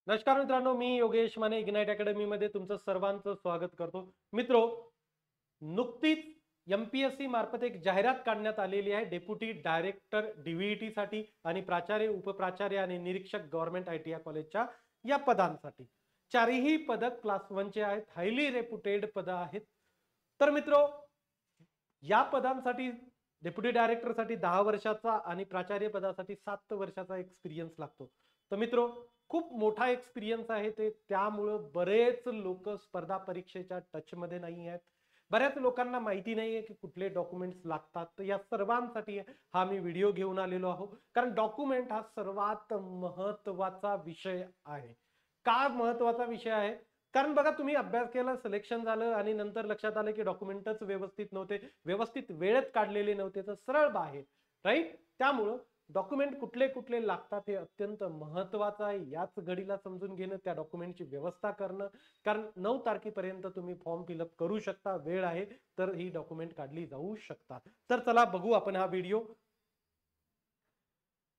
नमस्कार मित्रांनो, मी Yogesh Mane ignite academy मध्ये तुमचं सर्वांचं स्वागत करतो. मित्रो, नुकतीच एमपीएससी मार्फत एक जाहिरात काढण्यात आलेली आहे डेप्युटी डायरेक्टर डीव्हीटी साठी आणि प्राचार्य, उपप्राचार्य आणि निरीक्षक गव्हर्नमेंट आयटीआय कॉलेजच्या या पदांसाठी. चारही पद क्लास 1 चे आहेत, हायली रेप्युटेड पद आहेत. तर मित्रो, या पदांसाठी डेप्युटी डायरेक्टरसाठी 10 वर्षाचा आणि प्राचार्य पदासाठी 7 वर्षाचा एक्सपिरियन्स लागतो. तर मित्रो, खूप मोठा एक्सपिरियन्स आहे ते, त्यामुळे बरेच लोक स्पर्धा परीक्षेच्या टच मध्ये नाही आहेत. बऱ्याच लोकांना माहिती नाहीये की कुठले डॉक्युमेंट्स लागतात. तर या सर्वांसाठी हा मी व्हिडिओ घेऊन आलेलो आहो, कारण डॉक्युमेंट हा सर्वात महत्वाचा विषय आहे. का महत्वाचा विषय आहे? कारण बघा, तुम्ही अभ्यास केला, सिलेक्शन झालं आणि नंतर लक्षात आलं की डॉक्युमेंटच व्यवस्थित नव्हते, व्यवस्थित वेळेत काढलेले नव्हते, तर सरळ बाहेर, राईट. त्यामुळं डॉक्युमेंट कुठले कुठले लागतात हे अत्यंत महत्वाचं आहे. याच घडीला समजून घेणं, त्या डॉक्युमेंटची व्यवस्था करणं, कारण 9 तारखेपर्यंत तुम्ही फॉर्म फिलअप करू शकता, वेळ आहे, तर ही डॉक्युमेंट काढली जाऊ शकतात. तर चला बघू आपण हा व्हिडिओ.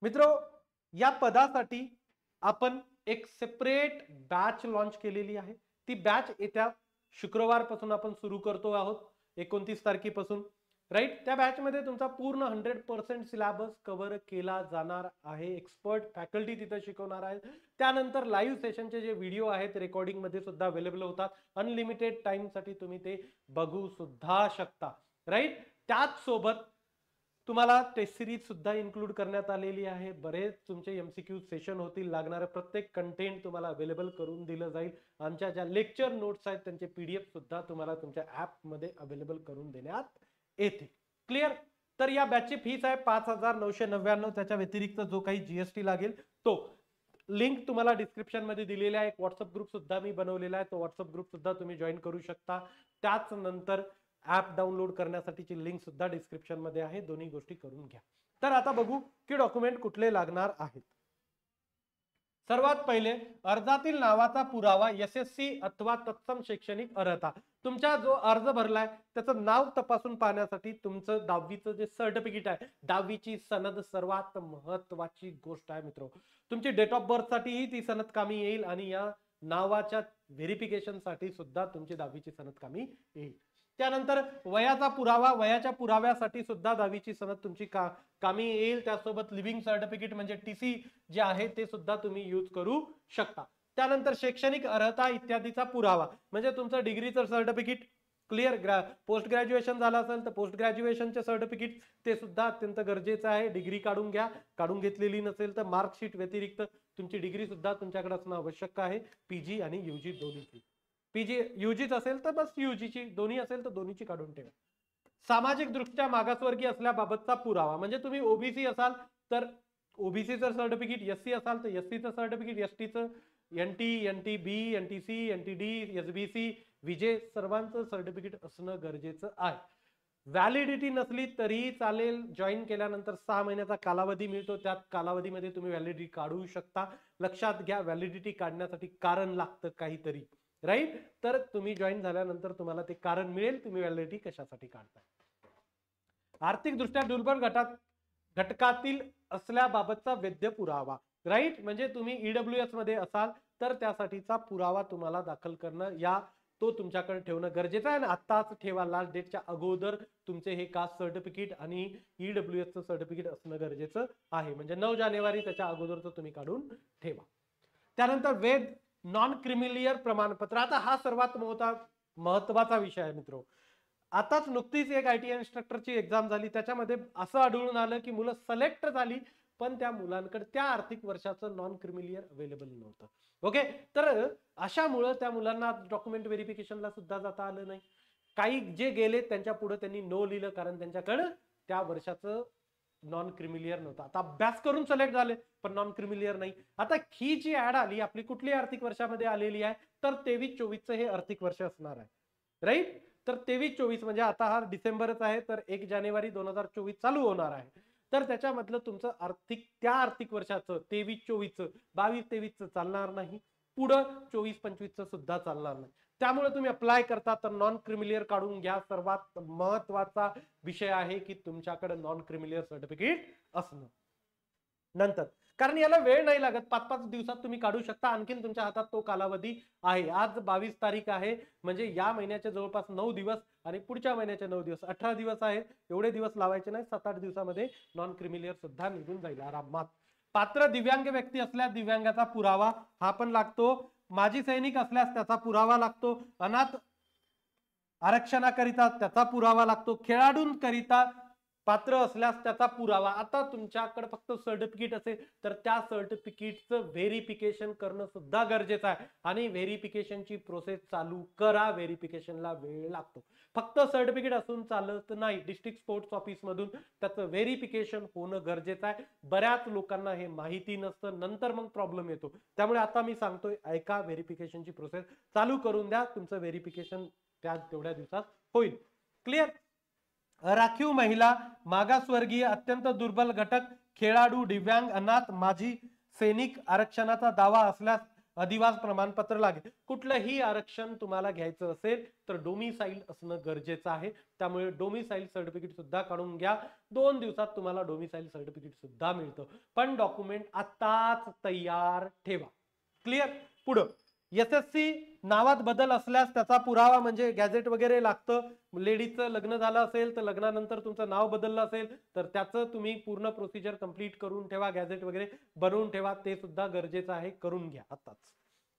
मित्रो, या पदासाठी आपण एक सेपरेट बॅच लॉन्च केलेली आहे. ती बॅच येत्या शुक्रवारपासून आपण सुरू करतो आहोत, 29 तारखेपासून, राईट. त्या बॅच मध्ये तुमचा पूर्ण 100% सिलेबस कव्हर केला जाणार आहे. एक्सपर्ट फॅकल्टी तिथे शिकवणार आहेत. त्यानंतर लाईव्ह सेशनचे जे व्हिडिओ आहेत रेकॉर्डिंग मध्ये सुद्धा अवेलेबल होतात. अनलिमिटेड टाइम साठी तुम्ही ते बघू सुद्धा शकता, राईट. त्याच सोबत तुम्हाला टेस्ट सिरीज सुद्धा इन्क्लूड करण्यात आलेली आहे. बरेच तुमचे एमसीक्यू सेशन होतील, लागणारे प्रत्येक कंटेंट तुम्हाला अवेलेबल करून दिलं जाईल. आमच्या ज्या लेक्चर नोट्स आहेत त्यांचे पीडीएफ सुद्धा तुम्हाला तुमच्या ऍप मध्ये अवेलेबल करून देण्यात येते. क्लिअर. तर या बॅचची फीस आहे 5,999. त्याच्या व्यतिरिक्त जो काही जीएसटी लागेल तो लिंक तुम्हाला डिस्क्रिप्शन मध्ये दिलेला आहे. एक व्हॉट्सअप ग्रुप सुद्धा मी बनवलेला आहे, तो व्हॉट्सअप ग्रुप सुद्धा तुम्ही जॉईन करू शकता. त्याच नंतर ऍप डाउनलोड करण्यासाठीची लिंक सुद्धा डिस्क्रिप्शन मध्ये आहे. दोन्ही गोष्टी करून घ्या. तर आता बघू की डॉक्युमेंट कुठले लागणार आहेत. सर्वात पहिले अर्जातील नावाचा पुरावा, एसएससी अथवा तत्सम शैक्षणिक अर्हता. तुमचा जो अर्ज भरलाय त्याचं नाव तपासून पाहण्यासाठी तुमचं 10वीचं जे सर्टिफिकेट आहे, 10वीची सनद सर्वात महत्वाची गोष्ट आहे मित्रो. तुमची डेट ऑफ बर्थ साठीही ती सनद कामी येईल आणि या नावाच्या व्हेरिफिकेशन साठी सुद्धा तुमची 10वीची सनद कामी येईल. त्यानंतर वयाचा पुरावा, वयाच्या पुराव्यासाठी सुद्धा 10वीची सनद तुमची कामी येईल. त्यासोबत लिव्हिंग सर्टिफिकेट म्हणजे टीसी जे आहे ते सुद्धा तुम्ही यूज करू शकता. त्यानंतर शैक्षणिक अर्हता इत्यादीचा पुरावा, म्हणजे तुमचं डिग्रीचं सर्टिफिकेट, क्लिअर. पोस्ट ग्रॅज्युएशन झालं असेल तर पोस्ट ग्रॅज्युएशनचे सर्टिफिकेट ते सुद्धा अत्यंत गरजेचं आहे. डिग्री काढून घ्या, काढून घेतलेली नसेल तर मार्कशीट व्यतिरिक्त तुमची डिग्री सुद्धा तुमच्याकडे असणं आवश्यक आहे. पीजी आणि यूजी दोन्ही. पीजी यूजीच असेल तर बस यूजीची, दोन्ही असेल तर दोन्हीची काढून ठेवा. सामाजिक दृष्ट्या मागासवर्गीय असल्याबाबतचा पुरावा, म्हणजे तुम्ही ओबीसी असाल तर ओबीसीचं सर्टिफिकेट, एससी असाल तर एससीचं सर्टिफिकेट, एसटीचं NT, NTB, NTC, NTD, SBC, VJ सर्वांचं सर्टिफिकेट असणं गरजेचं आहे. व्हॅलिडिटी नसली तरीही चालेल. जॉईन केल्यानंतर 6 महिन्याचा कालावधी मिळतो, त्या कालावधीमध्ये तुम्ही व्हॅलिडिटी काढू शकता. लक्षात घ्या, व्हॅलिडिटी काढण्यासाठी कारण लागतं काहीतरी, राईट. तर तुम्ही जॉईन झाल्यानंतर तुम्हाला ते कारण मिळेल, तुम्ही व्हॅलिडिटी कशासाठी काढताय. आर्थिकदृष्ट्या दुर्बल घटकातील असल्याबाबतचा वैध पुरावा, राईट. म्हणजे तुम्ही ईडब्ल्यूएस मध्ये असाल तर त्यासाठीचा पुरावा तुम्हाला दाखल करणं, या तो तुमच्याकडे ठेवणं गरजेचं आहे. आणि आत्ताच ठेवा, लास्ट डेटच्या अगोदर तुमचे हे कास्ट सर्टिफिकेट आणि ईडब्ल्यूएसचं सर्टिफिकेट असणं गरजेचं आहे. म्हणजे 9 जानेवारी त्याच्या अगोदरचं तुम्ही काढून ठेवा. त्यानंतर वेद नॉन क्रिमिलियर प्रमाणपत्र. आता हा सर्वात महत्वाचा विषय आहे मित्रो. आताच नुकतीच एक आयटी इन्स्ट्रक्टरची एक्झाम झाली, त्याच्यामध्ये असं आढळून आलं की मुलं सिलेक्ट झाली पण त्या मुलांकडे त्या आर्थिक वर्षाचं नॉन क्रिमिलियर अवेलेबल नव्हतं. ओके. तर अशामुळं त्या मुलांना डॉक्युमेंट व्हेरिफिकेशनला सुद्धा जाता आलं नाही. काही जे गेले त्यांच्या पुढे त्यांनी नो लिहिलं, कारण त्यांच्याकडं त्या वर्षाचं नॉन क्रिमिलियर नव्हता. आता अभ्यास करून सिलेक्ट झाले पण नॉन क्रिमिलियर नाही. आता ही जी ऍड आली आपली कुठली आर्थिक वर्षामध्ये आलेली आहे, तर 23-24 हे आर्थिक वर्ष असणार आहे, राईट. तर 23-24 म्हणजे आता हा डिसेंबरच आहे, तर 1 जानेवारी 2024 चालू होणार आहे. तर त्याच्यामधलं तुमचं त्या आर्थिक वर्षाचं 23-24, 22-23 चालणार नाही, पुढं 24-25 सुद्धा चालणार नाही. त्यामुळे तुम्ही अप्लाय करता तर नॉन क्रिमिलियर काढून घ्या. सर्वात महत्वाचा विषय आहे की तुमच्याकडे नॉन क्रिमिलियर सर्टिफिकेट असणं. नंतर कारण याला वेळ नाही लागत, 5-5 दिवसात तुम्ही काढू शकता. आणखीन तुमच्या हातात तो कालावधी आहे. आज 22 तारीख आहे, म्हणजे या महिन्याच्या जवळपास 9 दिवस आणि पुढच्या महिन्याचे 9 दिवस, 18 दिवस आहेत. एवढे दिवस लावायचे नाही. 7-8 दिवसामध्ये नॉन क्रिमिलियर सुद्धा निघून जाईल आरामात. पात्र दिव्यांग व्यक्ती असल्यास दिव्यांगाचा पुरावा हा पण लागतो. माजी सैनिक असल्यास त्याचा पुरावा लागतो. अनाथ आरक्षणाकरिता त्याचा पुरावा लागतो. खेळाडूंकरिता पात्र असल्यास त्याचा पुरावा. आता तुमच्याकडे फक्त सर्टिफिकेट असेल तर त्या सर्टिफिकेटचं व्हेरिफिकेशन करणं सुद्धा गरजेचं आहे आणि व्हेरिफिकेशनची प्रोसेस चालू करा. व्हेरिफिकेशनला वेळ लागतो. फक्त सर्टिफिकेट असून चालत नाही. डिस्ट्रिक्ट स्पोर्ट्स ऑफिस मधून त्याचं व्हेरिफिकेशन होणं गरजेचं आहे. बऱ्याच लोकांना हे माहिती नसतं, नंतर मग प्रॉब्लेम येतो. त्यामुळे आता मी सांगतोय, ऐका, व्हेरिफिकेशनची प्रोसेस चालू करून द्या. तुमचं व्हेरिफिकेशन त्या तेवढ्या दिवसात होईल. क्लिअर. राखीव महिला, मागासवर्गीय, अत्यंत दुर्बल घटक, खेळाडू, दिव्यांग, अनाथ, माजी सैनिक आरक्षणाचा दावा असल्यास अधिवास प्रमाणपत्र लागेल. कुठलंही आरक्षण तुम्हाला घ्यायचं असेल तर डोमिसाईल असणं गरजेचं आहे. त्यामुळे डोमिसाईल सर्टिफिकेट सुद्धा काढून घ्या. 2 दिवसात तुम्हाला डोमिसाईल सर्टिफिकेट सुद्धा मिळतं. पण डॉक्युमेंट आताच तयार ठेवा. क्लिअर. पुढं, SSC नावात बदल असल्यास त्याचा पुरावा म्हणजे गॅझेट वगैरे लागतं. लेडीजचं लग्न झालं असेल तर लग्नानंतर तुमचं नाव बदललं असेल तर त्याचं तुम्ही पूर्ण प्रोसिजर कंप्लीट करून ठेवा. गॅझेट वगैरे बनवून ठेवा. ते सुद्धा गरजेचं आहे. करून घ्या आताच.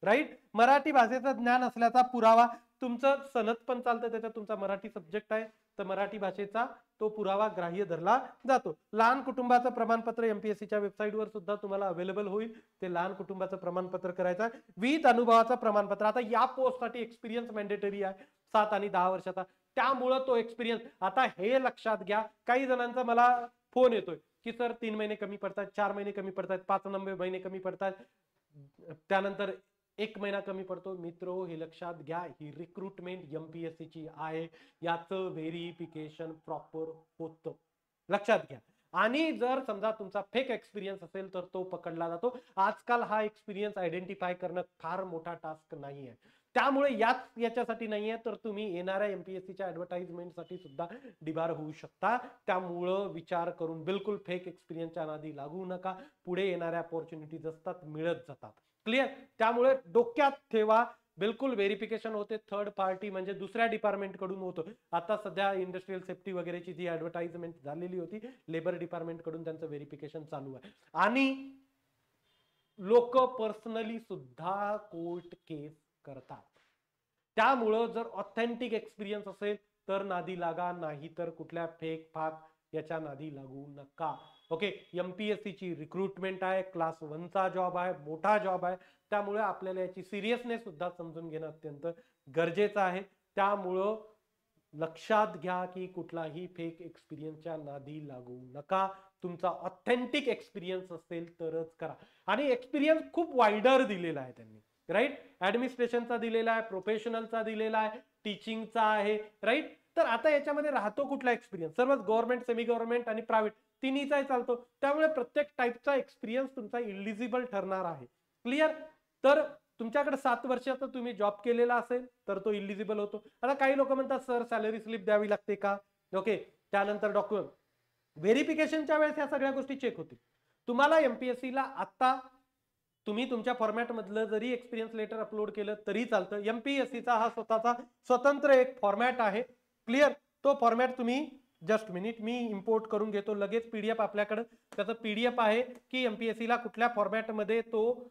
राईट. मराठी भाषेचं ज्ञान असल्याचा पुरावा. तुमचं सनद पण चालतं, त्याच्यात तुमचा मराठी सब्जेक्ट आहे तर मराठी भाषेचा तो पुरावा ग्राह्य धरला जातो. लहान कुटुंबाचं प्रमाणपत्र एमपीएससीच्या वेबसाईटवर सुद्धा तुम्हाला अवेलेबल होईल. ते लहान कुटुंबाचं प्रमाणपत्र करायचं आहे. विहित अनुभवाचं प्रमाणपत्र. आता या पोस्टसाठी एक्सपिरियन्स मॅन्डेटरी आहे 7 आणि 10 वर्षाचा. त्यामुळं तो एक्सपिरियन्स, आता हे लक्षात घ्या, काही जणांचा मला फोन येतोय की सर 3 महिने कमी पडतात, 4 महिने कमी पडतात, 5 महिने कमी पडतात, त्यानंतर 1 महिना कमी पडतो. मित्रो, हे लक्षात घ्या, ही रिक्रुटमेंट एमपीएससी ची आहे. याचं व्हेरिफिकेशन प्रॉपर होतं. लक्षात घ्या. आणि जर समजा तुमचा फेक एक्सपिरियन्स असेल तर तो पकडला जातो. आजकाल हा एक्सपिरियन्स आयडेंटिफाय करणं फार मोठा टास्क नाही आहे. त्यामुळे याच्यासाठी नाहीये तर तुम्ही येणाऱ्या एमपीएससीच्या ऍडव्हर्टाइजमेंटसाठी सुद्धा डिबार होऊ शकता. त्यामुळं विचार करून बिलकुल फेक एक्सपिरियन्सच्या नादी लागू नका. पुढे येणाऱ्या अपॉर्च्युनिटीज असतात, मिळत जातात. क्लिअर. त्यामुळे डोक्यात ठेवा, बिलकुल व्हेरिफिकेशन होते थर्ड पार्टी म्हणजे दुसऱ्या डिपार्टमेंट कडून होतं. आता सध्या इंडस्ट्रियल सेफ्टी वगैरेची जी ऍडव्हर्टाइजमेंट झालेली होती, लेबर डिपार्टमेंट कडून त्यांचं व्हेरिफिकेशन चालू आहे. आणि लोक पर्सनली सुद्धा कोर्ट केस करतात. त्यामुळं जर ऑथेंटिक एक्सपिरियन्स असेल तर नादी लागा, नाही तर कुठल्या फेक फाक याच्या नादी लागू नका. ओके. एमपीएससी ची रिक्रुटमेंट आहे, क्लास 1 चा जॉब आहे, मोठा जॉब आहे. त्यामुळे आपल्याला याची सिरियसनेस सुद्धा समजून घेणं अत्यंत गरजेचं आहे. त्यामुळं लक्षात घ्या की कुठलाही फेक एक्सपिरियन्सच्या नादी लागू नका. तुमचा ऑथेंटिक एक्सपिरियन्स असेल तरच करा. आणि एक्सपिरियन्स खूप वाइडर दिलेला आहे त्यांनी. राईट. ऍडमिनिस्ट्रेशनचा दिलेला आहे, प्रोफेशनलचा दिलेला आहे, टीचिंगचा आहे. राईट. तर आता याच्यामध्ये राहतो कुठला एक्सपिरियन्स? सर्वच गव्हर्नमेंट, सेमी गव्हर्नमेंट आणि प्रायव्हेट तिन्हीचाही चालतो. त्यामुळे प्रत्येक टाईपचा एक्सपिरियन्स तुमचा इलिजिबल ठरणार आहे. क्लिअर. तर तुमच्याकडे 7 वर्षाचा तुम्ही जॉब केलेला असेल तर तो इलिजिबल होतो. आता काही लोक म्हणतात सर सॅलरी स्लिप द्यावी लागते का? ओके. त्यानंतर डॉक्युमेंट व्हेरिफिकेशनच्या वेळेस या सगळ्या गोष्टी चेक होतील. तुम्हाला एमपीएससीला आता तुम्ही तुमच्या फॉर्मॅट मधलं जरी एक्सपिरियन्स लेटर अपलोड केलं तरी चालतं. एमपीएससीचा हा स्वतःचा स्वतंत्र एक फॉर्मॅट आहे. क्लिअर. तो फॉर्मॅट तुम्ही जस्ट मिनिट मी इम्पोर्ट करून घेतो लगेच. पीडीएफ आपल्याकडे त्याचं पीडीएफ आहे की एमपीएससीला कुठल्या फॉर्मॅटमध्ये तो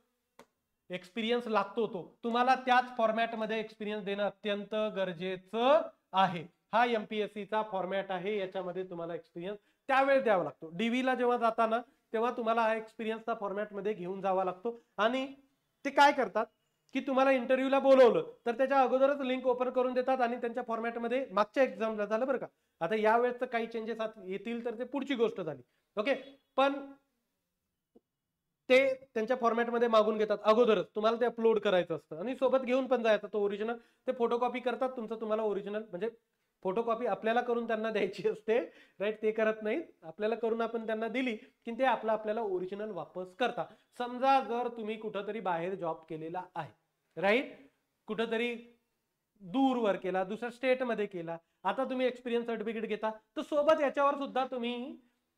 एक्सपिरियन्स लागतो. तो तुम्हाला त्याच फॉर्मॅटमध्ये एक्सपिरियन्स देणं अत्यंत गरजेचं आहे. हा एमपीएससीचा फॉर्मॅट आहे. याच्यामध्ये तुम्हाला एक्सपिरियन्स त्यावेळेस द्यावा लागतो. डीव्हीला जेव्हा जाताना तेव्हा तुम्हाला हा एक्सपिरियन्सचा फॉर्मॅटमध्ये घेऊन जावा लागतो. आणि ते काय करतात की तुम्हाला इंटरव्ह्यूला बोलवलं तर त्याच्या अगोदरच लिंक ओपन करून देतात आणि त्यांच्या फॉर्मॅटमध्ये मागच्या एक्झामला झालं बरं का. आता यावेळेस काही चेंजेस येतील तर ते पुढची गोष्ट झाली. ओके. पण ते त्यांच्या फॉर्मॅटमध्ये मागून घेतात अगोदरच. तुम्हाला ते अपलोड करायचं असतं आणि सोबत घेऊन पण जायचं तो ओरिजिनल. ते फोटोकॉपी करतात तुमचं, तुम्हाला ओरिजिनल म्हणजे फोटोकॉपी आपल्याला करून त्यांना द्यायची असते. राईट. ते करत नाहीत. आपल्याला करून आपण त्यांना दिली की ते आपल्याला ओरिजिनल वापस करतात. समजा जर तुम्ही कुठंतरी बाहेर जॉब केलेला आहे, राईट, कुठंतरी दूरवर केला, दुसऱ्या स्टेटमध्ये केला, आता तुम्ही एक्सपिरियन्स सर्टिफिकेट घेता तर सोबत याच्यावर सुद्धा तुम्ही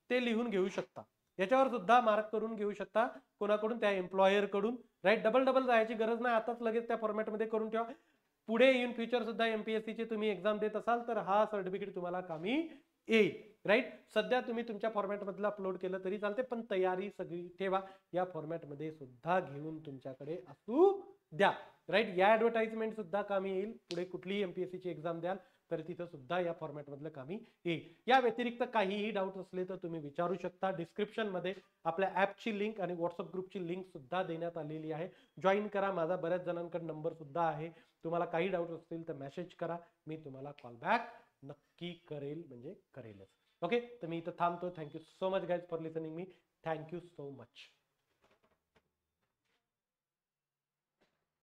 ते लिहून घेऊ शकता. याच्यावर सुद्धा मार्क करून घेऊ शकता कोणाकडून, त्या एम्प्लॉयर कडून, राईट. डबल जायची गरज नाही, आताच लगेच त्या फॉर्मॅटमध्ये करून ठेवा. पुढे इन फ्युचर सुद्धा एमपीएससी ची तुम्ही एक्झाम देत असाल तर हा सर्टिफिकेट तुम्हाला कामी येईल, राईट. सध्या तुम्ही तुमच्या फॉर्मॅट मधलं अपलोड केलं तरी चालते, पण तयारी सगळी ठेवा, या फॉर्मॅट मध्ये सुद्धा घेऊन तुमच्याकडे असू द्या, राईट. या ऍडव्हर्टाइजमेंट सुद्धा कामी येईल, पुढे कुठलीही एमपीएससी ची एक्झाम द्याल तर तिथं सुद्धा या फॉर्मॅट मधलं कामी येईल. या व्यतिरिक्त काहीही डाऊट असले तर तुम्ही विचारू शकता. डिस्क्रिप्शन मध्ये आपल्या ऍपची लिंक आणि व्हॉट्सअप ग्रुपची लिंक सुद्धा देण्यात आलेली आहे, जॉईन करा. माझा बऱ्याच जणांकडे नंबर सुद्धा आहे. तुम्हाला काही डाऊट असतील तर मेसेज करा, मी तुम्हाला कॉल बॅक नक्की करेल, म्हणजे करेलच. ओके, तर मी इथं थांबतो. Thank you so much guys for listening me. Thank you so much.